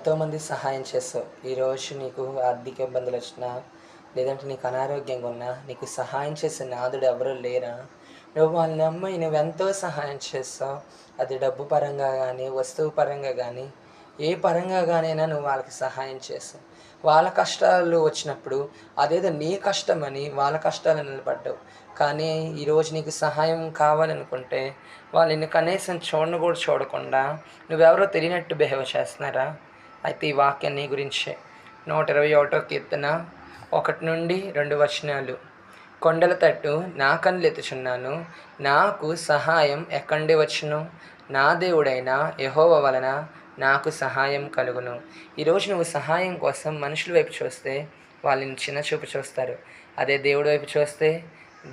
ఎంతోమంది సహాయం చేసావు. ఈరోజు నీకు ఆర్థిక ఇబ్బందులు వచ్చినా, లేదంటే నీకు అనారోగ్యంగా ఉన్నా, నీకు సహాయం చేసే నాథుడు ఎవరు లేరా? నువ్వు వాళ్ళని నమ్మి నువ్వెంతో సహాయం చేస్తావు. అది డబ్బు పరంగా గానీ, వస్తువు పరంగా గానీ, ఏ పరంగా గానైనా నువ్వు వాళ్ళకి సహాయం చేసావు. వాళ్ళ కష్టాలు వచ్చినప్పుడు అదేదో నీ కష్టమని వాళ్ళ కష్టాల్లో నిలబడ్డావు. కానీ ఈరోజు నీకు సహాయం కావాలనుకుంటే వాళ్ళు నిన్ను కనీసం చూడను కూడా చూడకుండా నువ్వెవరో తెలియనట్టు బిహేవ్ చేస్తున్నారా? అయితే ఈ వాక్యం నీ గురించే. 121 కీర్తన 1-2 కొండల తట్టు నా కన్నులెత్తుచున్నాను, నాకు సహాయం ఎక్కడి వచ్చును? నా దేవుడైన యెహోవా వలన నాకు సహాయం కలుగును. ఈరోజు నువ్వు సహాయం కోసం మనుషుల వైపు చూస్తే వాళ్ళు నిన్ను చిన్న చూపు చూస్తారు. అదే దేవుడి వైపు చూస్తే,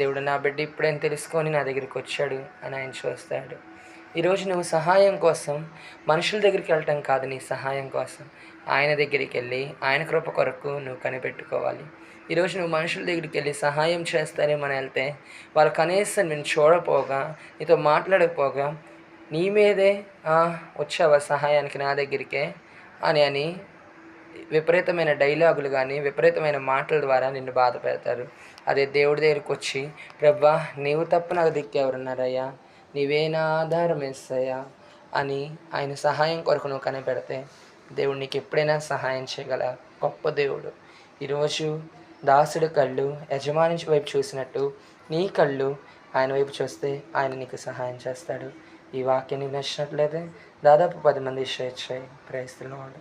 దేవుడు నా బిడ్డ ఇప్పుడేం తెలుసుకొని నా దగ్గరికి వచ్చాడు అని ఆయన చూస్తాడు. ఈరోజు నువ్వు సహాయం కోసం మనుషుల దగ్గరికి వెళ్ళటం కాదు, నీ సహాయం కోసం ఆయన దగ్గరికి వెళ్ళి ఆయన కృప కొరకు నువ్వు కనిపెట్టుకోవాలి. ఈరోజు నువ్వు మనుషుల దగ్గరికి వెళ్ళి సహాయం చేస్తారేమని వెళ్తే వాళ్ళు కనీసం నేను చూడపోగా, నీతో మాట్లాడకపోగా నీ మీదే వచ్చావా సహాయానికి నా దగ్గరికే అని విపరీతమైన డైలాగులు కానీ, విపరీతమైన మాటల ద్వారా నిన్ను బాధ పెడతారు. అదే దేవుడి దగ్గరికి వచ్చి, ప్రభువా నీవు తప్ప నాకు దిక్కు ఎవరున్నారయ్యా, నీవే నా ఆధారం యేసయ్యా అని ఆయన సహాయం కొరకు నువ్వు కనిపెడితే దేవుడు నీకు ఎప్పుడైనా సహాయం చేయగల గొప్ప దేవుడు. ఈరోజు దాసుడి కళ్ళు యజమాని వైపు చూసినట్టు నీ కళ్ళు ఆయన వైపు చూస్తే ఆయన నీకు సహాయం చేస్తాడు. ఈ వాక్యాన్ని నచ్చినట్లయితే దాదాపు 10 మంది షేర్ చేయి. Praise the lord.